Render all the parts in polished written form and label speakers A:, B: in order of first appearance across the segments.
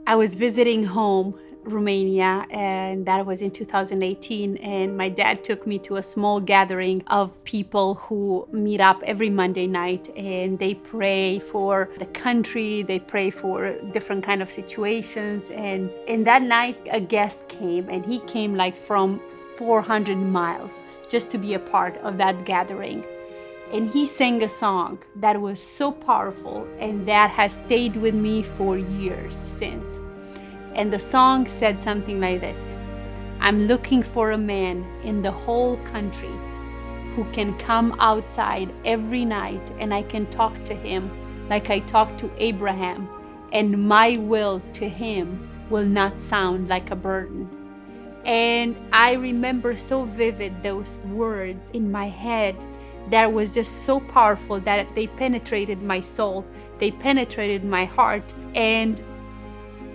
A: I was visiting home, Romania, and that was in 2018. And my dad took me to a small gathering of people who meet up every Monday night, and they pray for the country, they pray for different kind of situations. And that night, a guest came, and he came like from 400 miles just to be a part of that gathering. And he sang a song that was so powerful and that has stayed with me for years since. And the song said something like this: I'm looking for a man in the whole country who can come outside every night and I can talk to him like I talked to Abraham, and my will to him will not sound like a burden. And I remember so vivid those words in my head that was just so powerful that they penetrated my soul, they penetrated my heart. And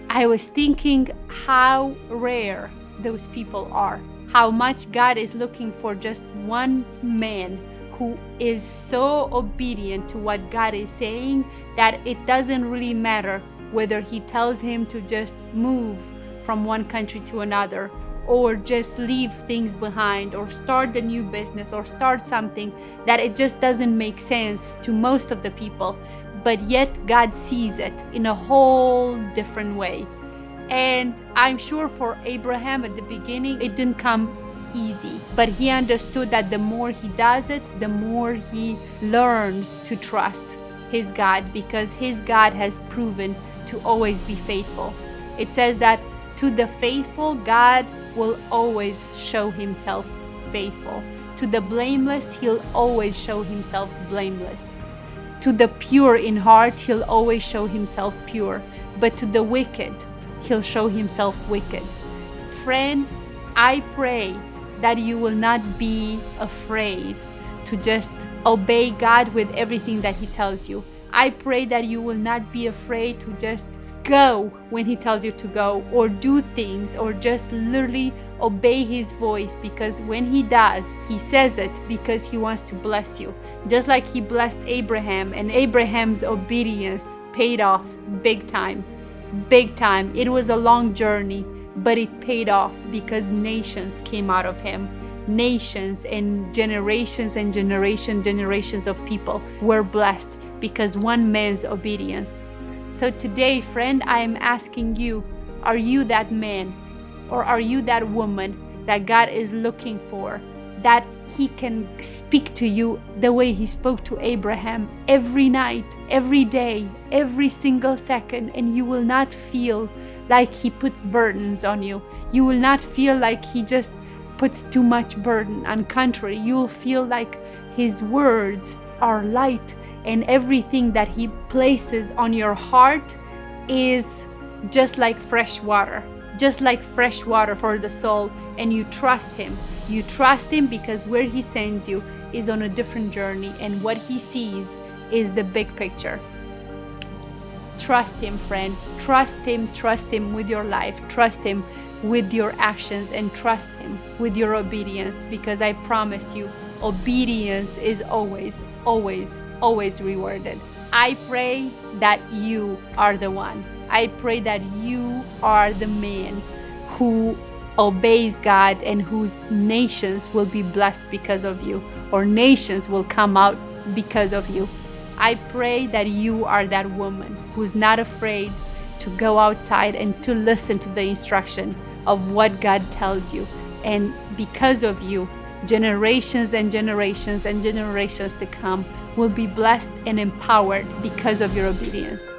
A: I was thinking how rare those people are, how much God is looking for just one man who is so obedient to what God is saying that it doesn't really matter whether he tells him to just move from one country to another, or just leave things behind, or start a new business, or start something that it just doesn't make sense to most of the people. But yet God sees it in a whole different way. And I'm sure for Abraham at the beginning, it didn't come easy, but he understood that the more he does it, the more he learns to trust his God, because his God has proven to always be faithful. It says that to the faithful, God will always show himself faithful. To the blameless, he'll always show himself blameless. To the pure in heart, he'll always show himself pure. But to the wicked, he'll show himself wicked. Friend, I pray that you will not be afraid to just obey God with everything that he tells you. I pray that you will not be afraid to just go when he tells you to go, or do things, or just literally obey his voice, because when he does, he says it because he wants to bless you. Just like he blessed Abraham, and Abraham's obedience paid off big time. Big time. It was a long journey, but it paid off because nations came out of him. Nations and generations of people were blessed because one man's obedience. So today, friend, I am asking you, are you that man, or are you that woman that God is looking for, that he can speak to you the way he spoke to Abraham every night, every day, every single second, and you will not feel like he puts burdens on you. You will not feel like he just puts too much burden. On contrary, you will feel like his words are light, and everything that he places on your heart is just like fresh water for the soul. And you trust him. You trust him because where he sends you is on a different journey, and what he sees is the big picture. Trust him, friend. Trust him with your life. Trust him with your actions, and trust him with your obedience, because I promise you, obedience is always, always, always rewarded. I pray that you are the one. I pray that you are the man who obeys God, and whose nations will be blessed because of you, or nations will come out because of you. I pray that you are that woman who's not afraid to go outside and to listen to the instruction of what God tells you. And because of you, generations and generations and generations to come will be blessed and empowered because of your obedience.